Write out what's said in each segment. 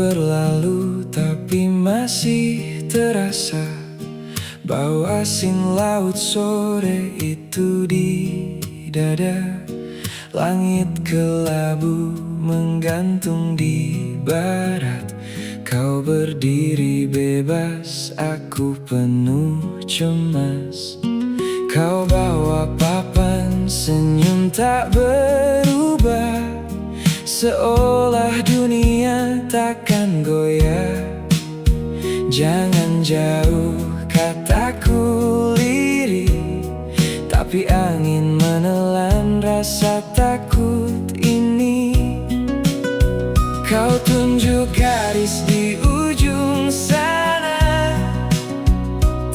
berlalu tapi masih terasa bau asin laut sore itu di dada. Langit kelabu menggantung di barat. Kau berdiri bebas, aku penuh cemas. Kau bawa papan, senyum tak berubah, seolah dunia takkan goyah. Jangan jauh, kataku lirih, tapi angin menelan rasa takut ini. Kau tunjuk garis di ujung sana,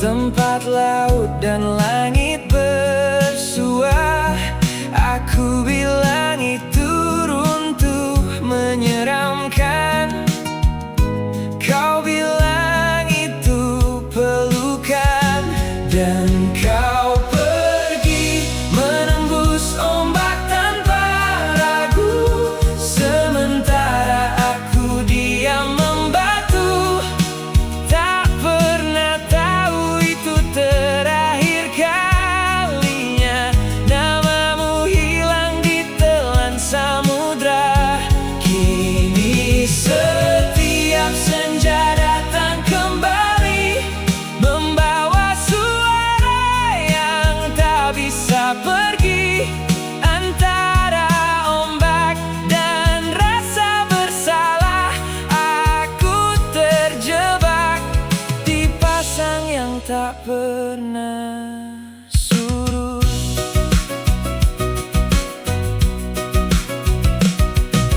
tempat laut dan langit bersua. Aku bilang itu runtuh menyeramkan, kau bilang itu pelukan. Dan kau pergi menembus ombak tanpa ragu, sementara aku diam membatu. Tak pernah tahu itu terakhir kalinya namamu hilang ditelan samudra. Kini setiap senja datang kembali, membawa suara yang tak bisa pergi. Antara ombak dan rasa bersalah, aku terjebak di pasang yang tak pernah surut.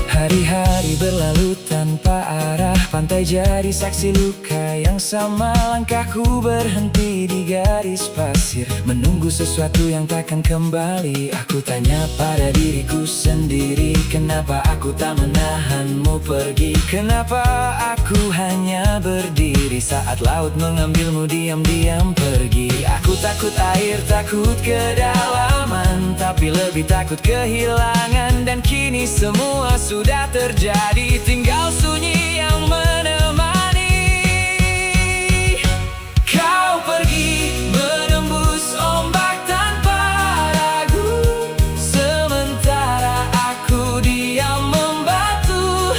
Hari-hari berlalu tanpa arah, pantai jadi saksi luka yang sama. Langkahku berhenti di garis pasir, menunggu sesuatu yang takkan kembali. Aku tanya pada diriku sendiri, kenapa aku tak menahanmu pergi? Kenapa aku hanya berdiri saat laut mengambilmu diam-diam pergi? Aku takut air, takut kedalaman, tapi lebih takut kehilangan. Dan kini semua sudah terjadi, tinggal sunyi yang menemani. Kau pergi menembus ombak tanpa ragu, sementara aku diam membatu.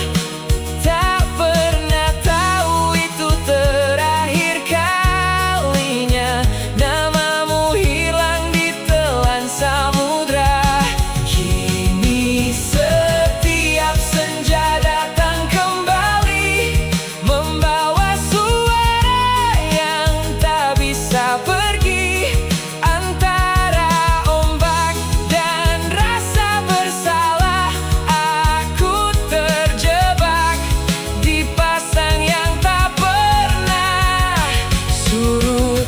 Tak pernah tahu itu terakhir kalinya namamu hilang ditelan samudra. Kini setiap senja datang kembali, membawa suara yang tak bisa pergi. Antara ombak dan rasa bersalah, aku terjebak di pasang yang tak pernah surut.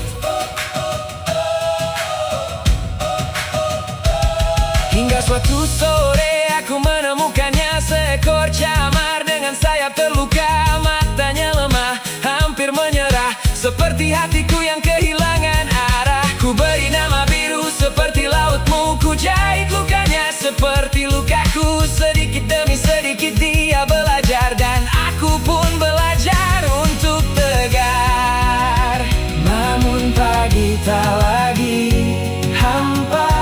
Hingga suatu sore aku menemukannya, seekor camar dengan sayap terluka. Matanya lemah, hampir menyerah, seperti hatiku yang kehilangan arah. Ku beri nama biru seperti lautmu, ku jahit lukanya seperti lukaku. Sedikit demi sedikit dia belajar, dan aku pun belajar untuk tegar. Namun pagi tak lagi hampa,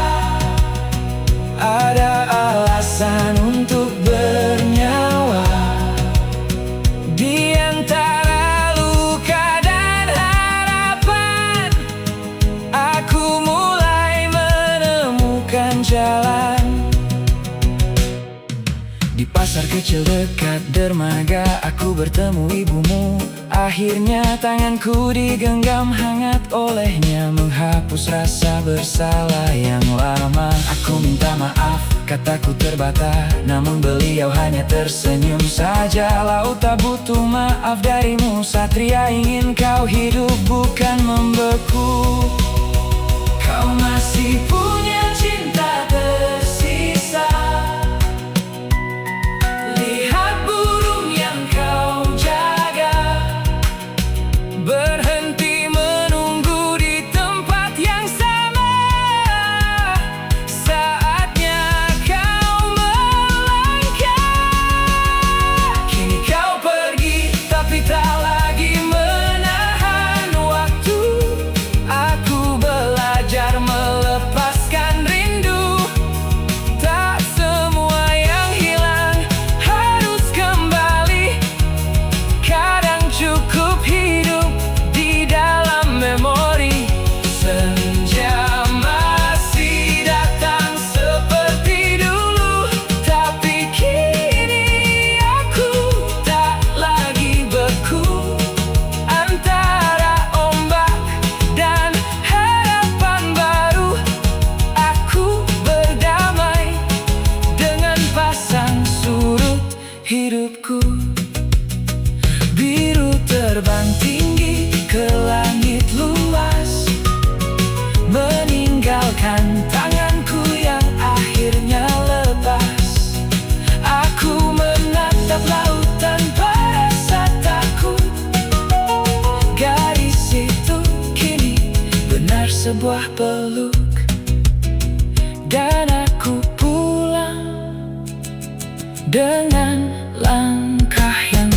ada alasan untuk bernyawa. Di antara luka dan harapan, aku mulai menemukan jalan. Di pasar kecil dekat dermaga, aku bertemu ibumu. Akhirnya tanganku digenggam hangat olehnya, menghapus rasa bersalah yang lama. Aku minta maaf, kataku terbata, namun beliau hanya tersenyum saja. Laut tak butuh maaf darimu, satria ingin kau hidup bukan membeku. Kau masih punya cinta tersisa. Lihat burung yang kau jaga, berhenti menunggu di tempat yang sama. Saatnya kau melangkah. Kini kau pergi terbang tinggi ke langit luas, meninggalkan tanganku yang akhirnya lepas. Aku menatap laut tanpa rasa takut. Garis itu kini benar sebuah peluk, dan aku pulang dengan langkah yang